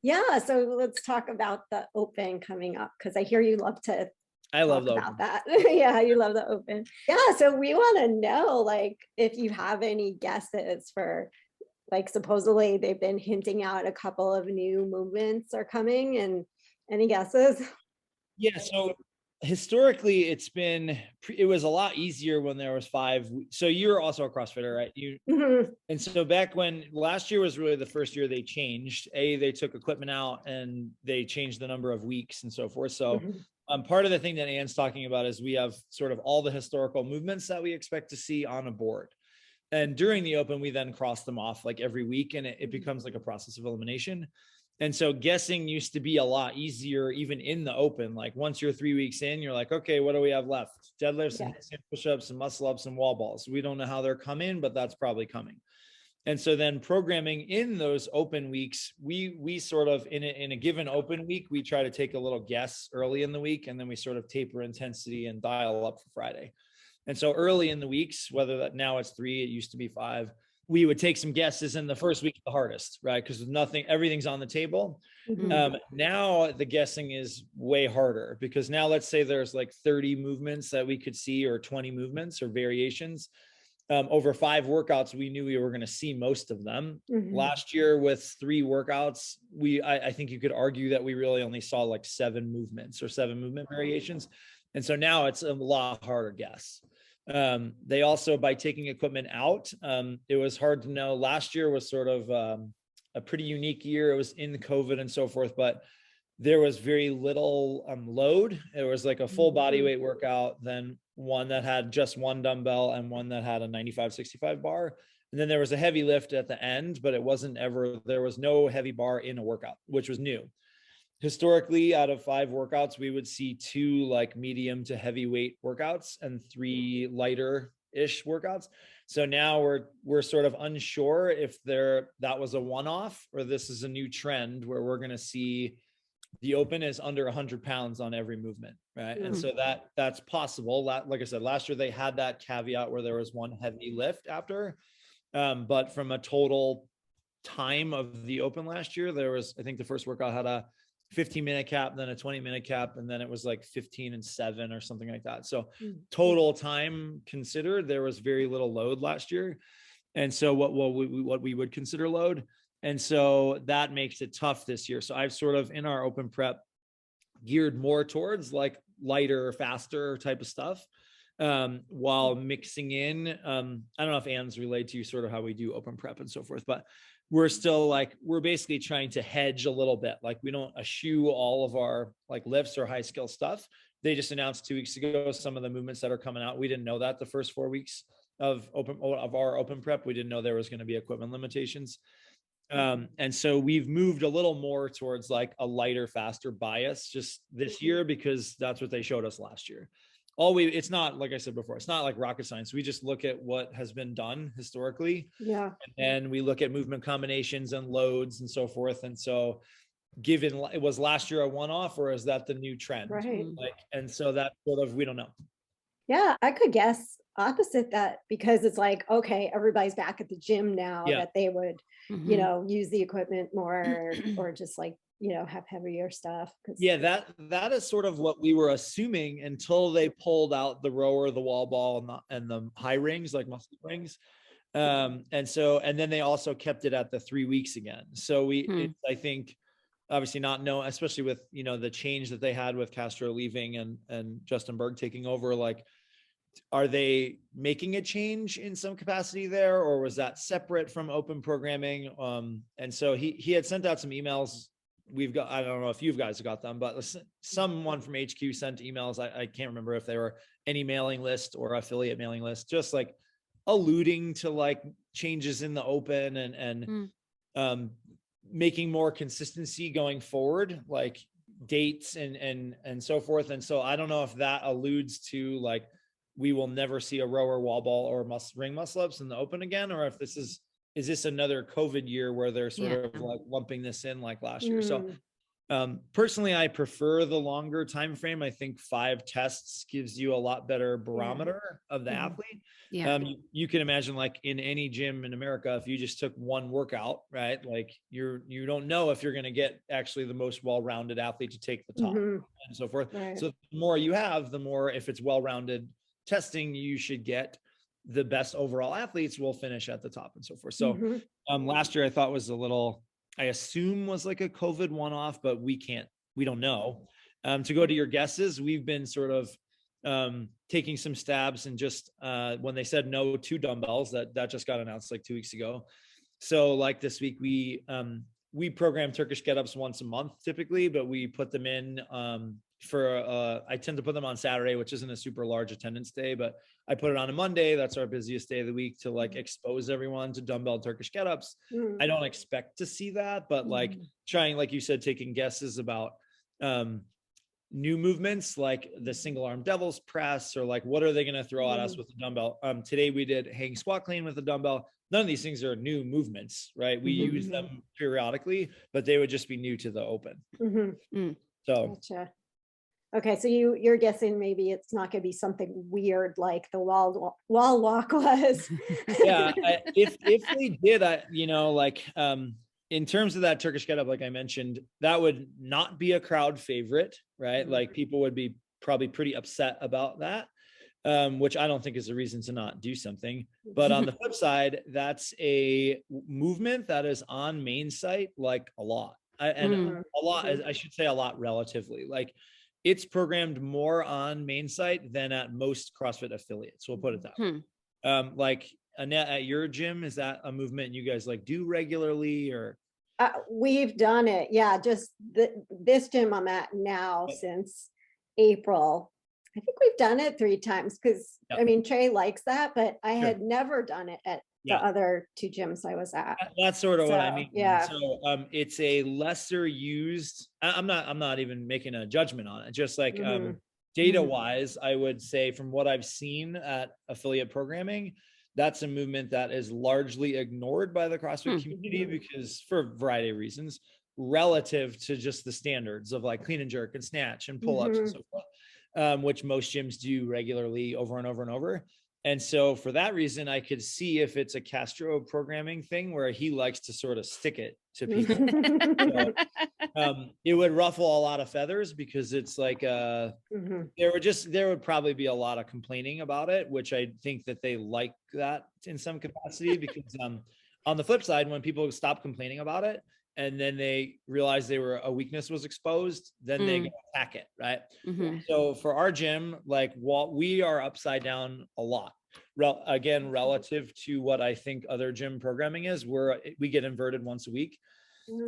Yeah, so let's talk about the open coming up because I hear you love to I love talk the about open. that. Yeah, you love the open. Yeah, so we want to know like if you have any guesses for like supposedly they've been hinting out a couple of new movements are coming and any guesses? Yeah, so historically it was a lot easier when there was so you're also a CrossFitter, right? Mhm, And so back when last year was really the first year they changed, they took equipment out and they changed the number of weeks and so forth. So mhm. part of the thing that Anne's talking about is we have sort of all the historical movements that we expect to see on a board. And during the open, we then cross them off like every week, and it becomes like a process of elimination. And so guessing used to be a lot easier, even in the open. Like once you're 3 weeks in, you're like, okay, what do we have left? Deadlifts and Yeah. handstand push-ups and muscle ups and wall balls. We don't know how they're coming, but that's probably coming. And so then programming in those open weeks, we sort of in a given open week, we try to take a little guess early in the week, and then we sort of taper intensity and dial up for Friday. And so early in the weeks, whether that now it's 3, it used to be 5, we would take some guesses in the first week the hardest, right? Because everything's on the table. Mhm. Now the guessing is way harder because now let's say there's like 30 movements that we could see or 20 movements or variations. Over 5 workouts, we knew we were going to see most of them. Mhm. Last year with 3 workouts, I think you could argue that we really only saw like 7 movements or 7 movement variations. And so now it's a lot harder guess. They also, by taking equipment out, it was hard to know. Last year was sort of a pretty unique year. It was in COVID and so forth, but there was very little load. It was like a full body weight workout, then one that had just one dumbbell and one that had a 95-65 bar. And then there was a heavy lift at the end, but there was no heavy bar in a workout, which was new. Historically, out of 5 workouts, we would see 2 like medium to heavyweight workouts and 3 lighter ish workouts. So now we're sort of unsure if that was a one-off or this is a new trend where we're going to see the open is under 100 pounds on every movement, right? And so that's possible. Like I said, last year they had that caveat where there was one heavy lift after, but from a total time of the open last year, there was, I think the first workout had a 15-minute cap, then a 20-minute cap, and then it was like 15 and 7 or something like that. So total time considered, there was very little load last year. And so what we would consider load. And so that makes it tough this year. So I've sort of in our open prep geared more towards like lighter, faster type of stuff. While mixing in, I don't know if Anne's relayed to you sort of how we do open prep and so forth, but we're basically trying to hedge a little bit. Like we don't eschew all of our like lifts or high skill stuff. They just announced 2 weeks ago some of the movements that are coming out. We didn't know that the first 4 weeks of our open prep. We didn't know there was going to be equipment limitations. And so we've moved a little more towards like a lighter, faster bias just this year because that's what they showed us last year. It's not, like I said before, it's not like rocket science. We just look at what has been done historically. Yeah. And we look at movement combinations and loads and so forth. And so given it was last year a one-off, or is that the new trend? Right. Like, and so that sort of, we don't know. Yeah, I could guess opposite that because it's like, okay, everybody's back at the gym now Yeah. that they would, Mhm. use the equipment more or just like, have heavier stuff. Yeah, that is sort of what we were assuming until they pulled out the rower, the wall ball, and the high rings, like muscle rings. And then they also kept it at the 3 weeks again. So I think obviously not know, especially with, the change that they had with Castro leaving and Justin Berg taking over, like, are they making a change in some capacity there, or was that separate from open programming? And so he had sent out some emails. I don't know if you guys got them, but someone from HQ sent emails. I can't remember if they were any mailing list or affiliate mailing list, just like alluding to like changes in the open and making more consistency going forward, like dates and so forth. And so I don't know if that alludes to like, we will never see a rower, wall ball, or ring muscle ups in the open again, or if is this another COVID year where they're sort of like lumping this in like last year. So Personally, I prefer the longer time frame. I think 5 tests gives you a lot better barometer of the athlete. Yeah. You can imagine, like in any gym in America, if you just took one workout, right? Like you don't know if you're going to get actually the most well-rounded athlete to take the top and so forth. Right. So the more you have, the more, if it's well-rounded testing, you should get the best overall athletes will finish at the top and so forth. So last year I thought was a little, I assume was like a COVID one-off, but we don't know. To go to your guesses, we've been sort of taking some stabs and just when they said no to dumbbells, that just got announced like 2 weeks ago. So like this week, we program Turkish get-ups once a month typically, but we put them in I tend to put them on Saturday, which isn't a super large attendance day, but I put it on a Monday. That's our busiest day of the week to like expose everyone to dumbbell Turkish get-ups. I don't expect to see that, but like trying, like you said, taking guesses about new movements like the single arm devil's press, or like what are they going to throw at us with the dumbbell. Today we did hang squat clean with a dumbbell. None of these things are new movements, right? We use them periodically, but they would just be new to the open. So gotcha. Okay, so you're guessing maybe it's not going to be something weird like the wall walk was. Yeah, if they did, in terms of that Turkish get up, like I mentioned, that would not be a crowd favorite, right? Like people would be probably pretty upset about that, which I don't think is a reason to not do something. But on the flip side, that's a movement that is on main site like a lot, I should say a lot relatively. Like it's programmed more on main site than at most CrossFit affiliates. We'll put it that way. Like Annette, at your gym, is that a movement you guys like do regularly or? We've done it. Yeah. Just this gym I'm at now since April. I think we've done it 3 times because I mean, Trey likes that, but I had never done it at the other 2 gyms I was at. That's sort of what I mean. Yeah. So it's a lesser used, I'm not even making a judgment on it. Just like data wise, I would say from what I've seen at affiliate programming, that's a movement that is largely ignored by the CrossFit community because for a variety of reasons, relative to just the standards of like clean and jerk and snatch and pull-ups and so forth, which most gyms do regularly over and over and over. And so for that reason, I could see if it's a Castro programming thing where he likes to sort of stick it to people. So, it would ruffle a lot of feathers because it's like there would probably be a lot of complaining about it, which I think that they like that in some capacity because on the flip side, when people stop complaining about it and then they realize a weakness was exposed, then they go attack it, right? So for our gym, like we are upside down a lot. Again, relative to what I think other gym programming is, we get inverted once a week.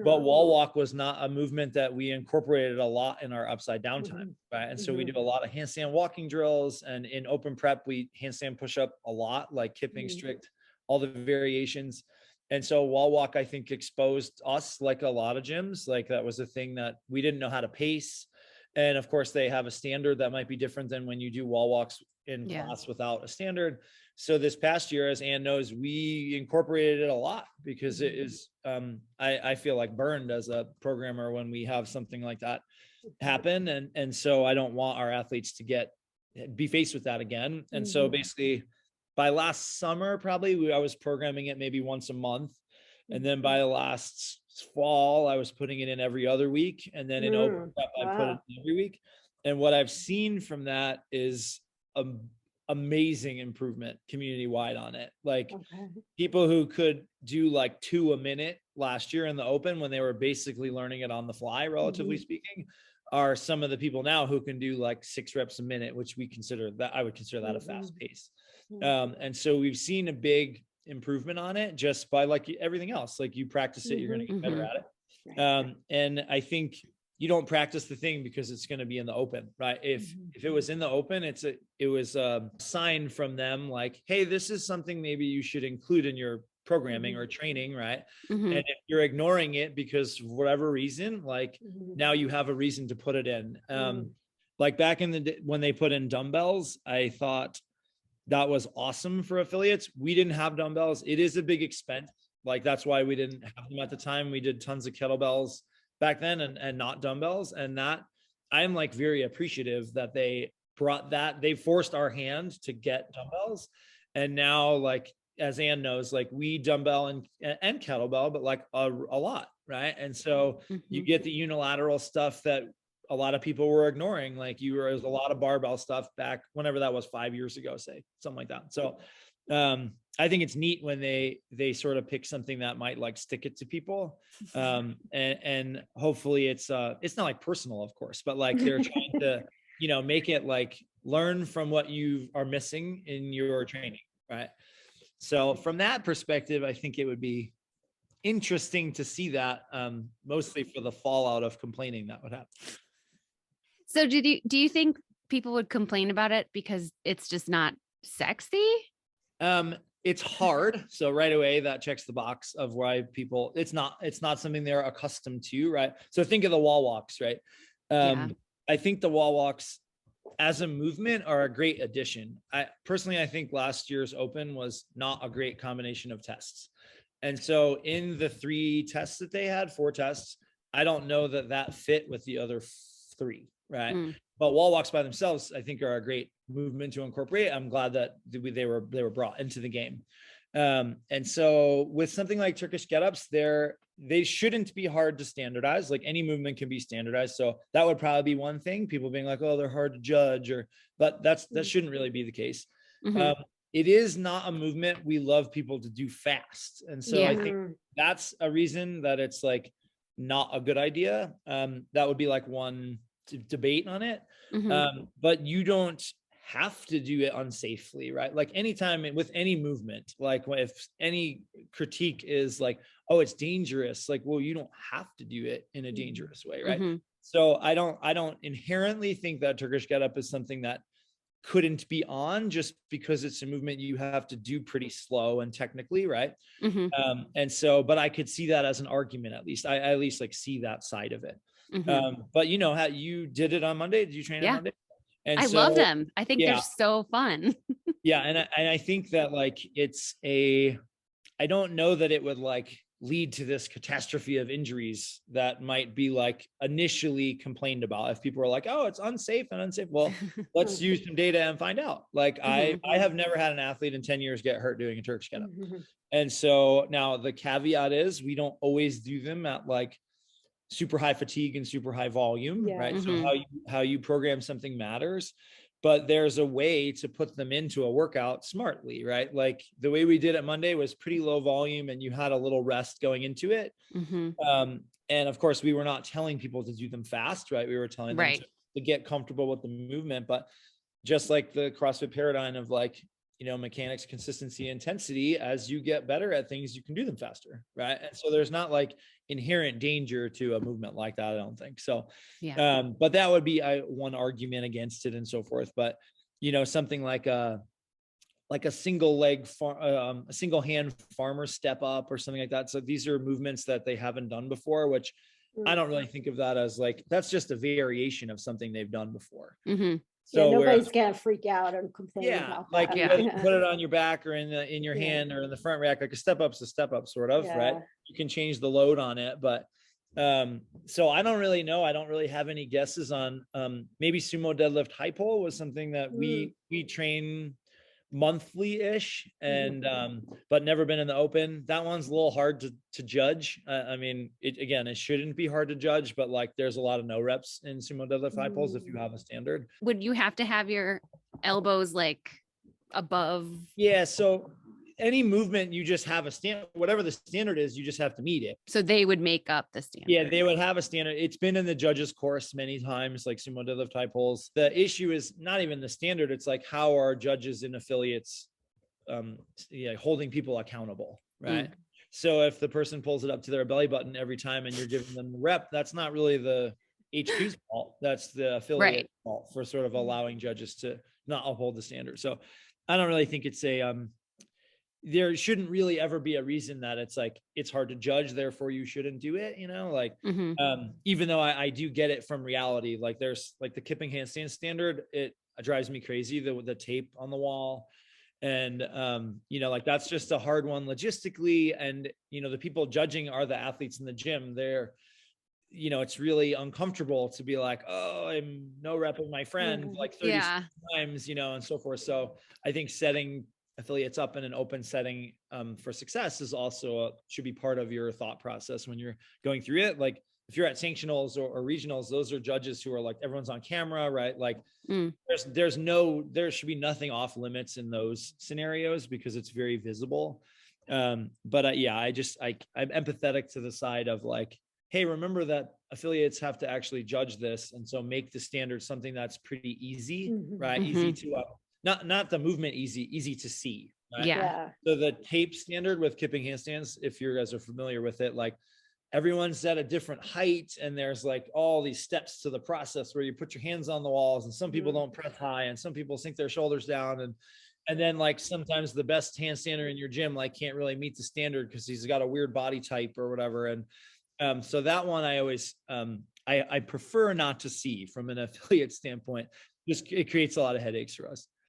But wall walk was not a movement that we incorporated a lot in our upside down time, right? And so we do a lot of handstand walking drills, and in open prep, we handstand push up a lot, like kipping, strict, all the variations. And so wall walk, I think, exposed us like a lot of gyms. Like that was a thing that we didn't know how to pace. And of course, they have a standard that might be different than when you do wall walks in class without a standard. So this past year, as Ann knows, we incorporated it a lot because it is, I feel like burned as a programmer when we have something like that happen. And so I don't want our athletes to be faced with that again. And so basically by last summer, probably I was programming it maybe once a month. And then by last fall, I was putting it in every other week. And then in open prep, I put it in every week. And what I've seen from that is amazing improvement community wide on it. Like people who could do like 2 a minute last year in the open when they were basically learning it on the fly, relatively speaking, are some of the people now who can do like 6 reps a minute, which I would consider that a fast pace. And so we've seen a big improvement on it just by like everything else. Like you practice it, you're going to get better at it. And I think you don't practice the thing because it's going to be in the open, right? If it was in the open, it was a sign from them like, hey, this is something maybe you should include in your programming or training, right? And if you're ignoring it because for whatever reason, like now you have a reason to put it in. Like back in the day when they put in dumbbells, I thought that was awesome for affiliates. We didn't have dumbbells. It is a big expense. Like that's why we didn't have them at the time. We did tons of kettlebells. back then and not dumbbells. And that I'm like very appreciative that they brought that, they forced our hand to get dumbbells. And now, like, as Ann knows, like we dumbbell and kettlebell, but like a lot. Right. And so you get the unilateral stuff that a lot of people were ignoring. Like there's a lot of barbell stuff back whenever that was 5 years ago, say something like that. So I think it's neat when they sort of pick something that might like stick it to people. And hopefully it's not like personal, of course, but like they're trying to, make it like learn from what you are missing in your training. Right. So from that perspective, I think it would be interesting to see that, mostly for the fallout of complaining that would happen. So do you think people would complain about it because it's just not sexy? It's hard. So right away that checks the box of why people, it's not something they're accustomed to. Right. So think of the wall walks, right? I think the wall walks as a movement are a great addition. I think last year's open was not a great combination of tests. And so in the 4 tests, I don't know that fit with the other 3. Right. But wall walks by themselves, I think, are a great movement to incorporate. I'm glad that they were brought into the game. And so with something like Turkish get-ups, they shouldn't be hard to standardize. Like any movement can be standardized. So that would probably be one thing. People being like, oh, they're hard to judge, but that shouldn't really be the case. It is not a movement we love people to do fast. And so I think that's a reason that it's like not a good idea. That would be like one debate on it. But you don't have to do it unsafely, right? Like anytime with any movement, like if any critique is like, oh, it's dangerous, like, well, you don't have to do it in a dangerous way, right? So I don't inherently think that Turkish get up is something that couldn't be on just because it's a movement you have to do pretty slow and technically, right? And so, but I could see that as an argument, at least. I at least like see that side of it. But how you did it on Monday? Did you train on Monday? And I love them. I think they're so fun. And I think that like I don't know that it would like lead to this catastrophe of injuries that might be like initially complained about. If people are like, oh, it's unsafe. Well, let's use some data and find out. Like I have never had an athlete in 10 years get hurt doing a Turkish get up. And so now the caveat is we don't always do them at like super high fatigue and super high volume, right? So how you program something matters, but there's a way to put them into a workout smartly, right? Like the way we did it Monday was pretty low volume and you had a little rest going into it. And of course we were not telling people to do them fast, right? We were telling them to get comfortable with the movement, but just like the CrossFit paradigm of like, mechanics, consistency, intensity, as you get better at things, you can do them faster. Right. And so there's not like inherent danger to a movement like that. I don't think so. But that would be one argument against it and so forth. But, something like a single a single hand farmer step up or something like that. So these are movements that they haven't done before, which I don't really think of that as like, that's just a variation of something they've done before. So nobody's gonna freak out or complain about like that. put it on your back or in your hand or in the front rack, like a step up's a step up sort of, right? You can change the load on it, but so I don't really know. I don't really have any guesses on maybe sumo deadlift high pull was something that we train monthly-ish and but never been in the open. That one's a little hard to judge. I mean, it shouldn't be hard to judge, but like there's a lot of no reps in sumo deadlift high pulls if you have a standard. Would you have to have your elbows like above? So any movement, you just have a standard, whatever the standard is, you just have to meet it. So they would make up the standard. They would have a standard. It's been in the judges course many times, like sumo deadlift high pulls. The issue is not even the standard. It's like, how are judges and affiliates holding people accountable, right? So if the person pulls it up to their belly button every time and you're giving them the rep, that's not really the HQ's fault. That's the affiliate fault for sort of allowing judges to not uphold the standard. So I don't really think it's there shouldn't really ever be a reason that it's like, it's hard to judge, therefore you shouldn't do it, even though I do get it from reality. Like there's like the kipping handstand standard, it drives me crazy, the tape on the wall. And, like that's just a hard one logistically. And, the people judging are the athletes in the gym. it's really uncomfortable to be like, oh, I'm no repping my friend like 30 times, and so forth. So I think setting affiliates up in an open setting for success is also should be part of your thought process when you're going through it. Like if you're at sanctionals or regionals, those are judges who are like, everyone's on camera, right? Like there should be nothing off limits in those scenarios because it's very visible. But yeah, I'm empathetic to the side of like, hey, remember that affiliates have to actually judge this. And so make the standard something that's pretty easy, right? Easy to, not the movement easy to see. Right? Yeah. So the tape standard with kipping handstands, if you guys are familiar with it, like everyone's at a different height and there's like all these steps to the process where you put your hands on the walls and some people don't press high and some people sink their shoulders down. And then like sometimes the best handstander in your gym, like can't really meet the standard because he's got a weird body type or whatever. And so that one I always, I prefer not to see from an affiliate standpoint. Just it creates a lot of headaches for us.